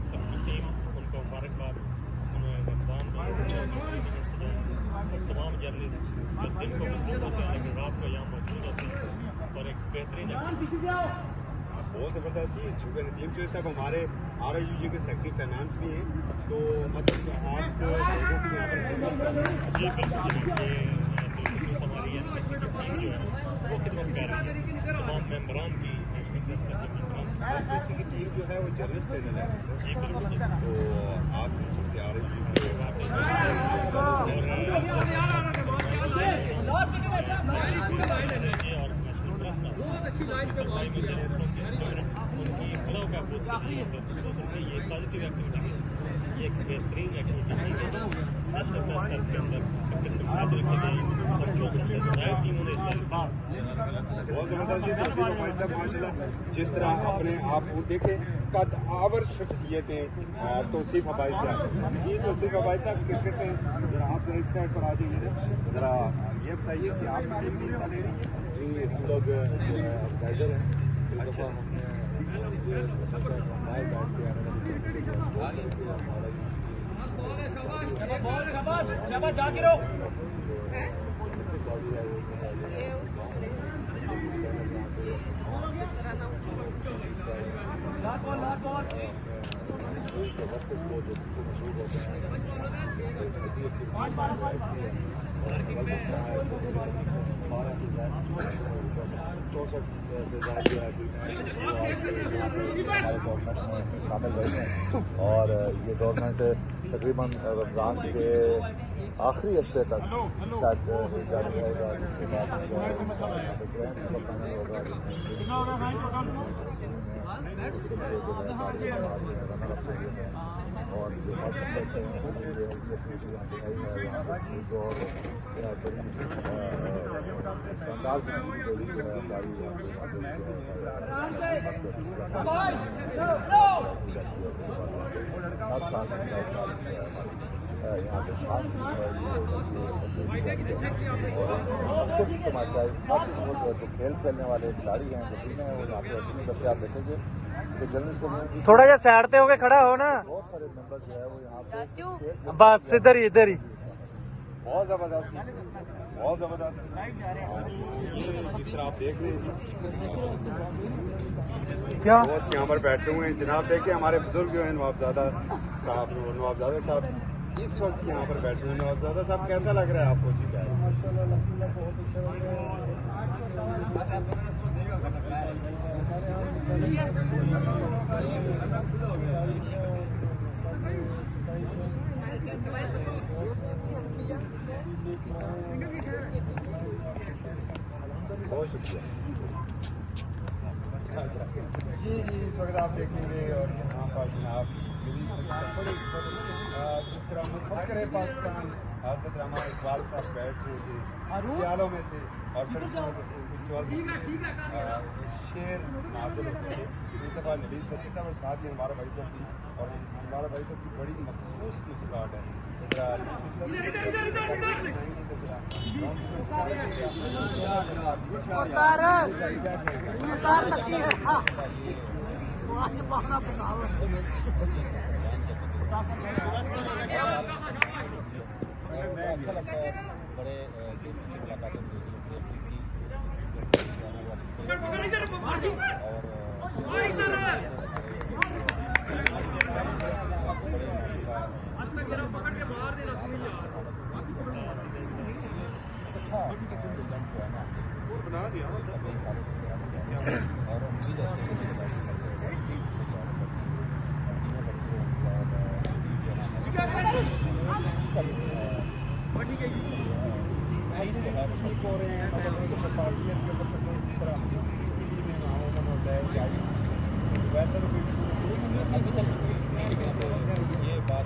सबकी टीम उनको मुबारकबाद। उन्होंने रमज़ान में और तमाम जर्नलिस्ट जो दिन को मसरूफ होते हैं लेकिन रात को यहाँ मौजूद होते हैं और एक बेहतरीन बहुत ज़बरदस्त ही चूँकि नदीम जो सब हमारे RIUG के सेक्रेटरी फाइनेंस भी हैं, तो मतलब आप लोगों की यहाँ पर जी बिल्कुल हमारी एनपीसी की टीम जो है वो खिदमत कर रही है तमाम मेम्बरान की एनपीसी की टीम जो है वो जर्नलिस्ट पैनल है सर। जी बिल्कुल तो आप चूँकि RIUG के उनकी खुलाव का बहुत ये पॉजिटिव एक्टिविटी है, ये एक बेहतरीन एक्टिविटी है नेशनल प्रेस क्लब के अंदर आज रखी गई और जो सोसाइटी टीमों ने इस तरह से बहुत ज़बरदस्त माशाल्लाह जिस तरह अपने आप को देखें कद आवर शख्सियतें तौसीफ अब्बासी साहब जी तौसीफ अब्बासी साहब क्रिकेट में जरा आप जरा इस साइड पर आ जाइए जरा ये बताइए कि आपकी टीम भी हिस्सा ले रही है जी हम लोग ऑर्गेनाइजर हैं अच्छा शाबाश जाके रहो लास्ट बॉल शामिल हुए हैं और ये गवर्नमेंट तकरीबन रमज़ान के आखिरी अशरे तक शायद जारी रहेगा जिसके बाद ग्रैंड सफर पैनल होगा और जो शानदार जोड़ी जो है यहाँ पे शांति सिर्फ तमाशाई जो खेल खेलने वाले खिलाड़ी हैं जो टीमें हैं वो यहाँ पे अपनी करते आप देखेंगे कि जर्नलिस्ट कम्युनिटी थोड़ा सा साइड पे होके खड़ा हो ना बहुत सारे मेंबर जो है वो यहाँ पे बस इधर ही बहुत ज़बरदस्त बहुत ज़बरदस्त जिस तरह आप देख रहे हैं क्या दोस्त यहाँ पर बैठे हुए हैं जनाब देखिए हमारे बुजुर्ग जो हैं नवाबजादा साहब इस वक्त यहाँ पर बैठे हुए हैं नवाबजादा साहब कैसा लग रहा है आपको जी बहुत शुक्रिया जी इस वक्त आप देखेंगे और यहाँ पर जनाब जिस तरह मुफक्कर पाकिस्तान हज़रत रहमान इकबाल साहब बैठ रहे थे ख्यालों में थे और फिर उसके बाद शेर नाज़िल होते थे इस दफ़ा नबी सती साहब और साथ ही हमारा भाई साहब की और हमारा भाई साहब की बड़ी मखसूस मुस्कुराहट है अच्छा लगता है बड़े दोस्तों से मुलाकातें बना दिया और उम्मीद है ठीक हो रहे हैं शफाफियत के ऊपर जिस तरह वैसा तो ये बात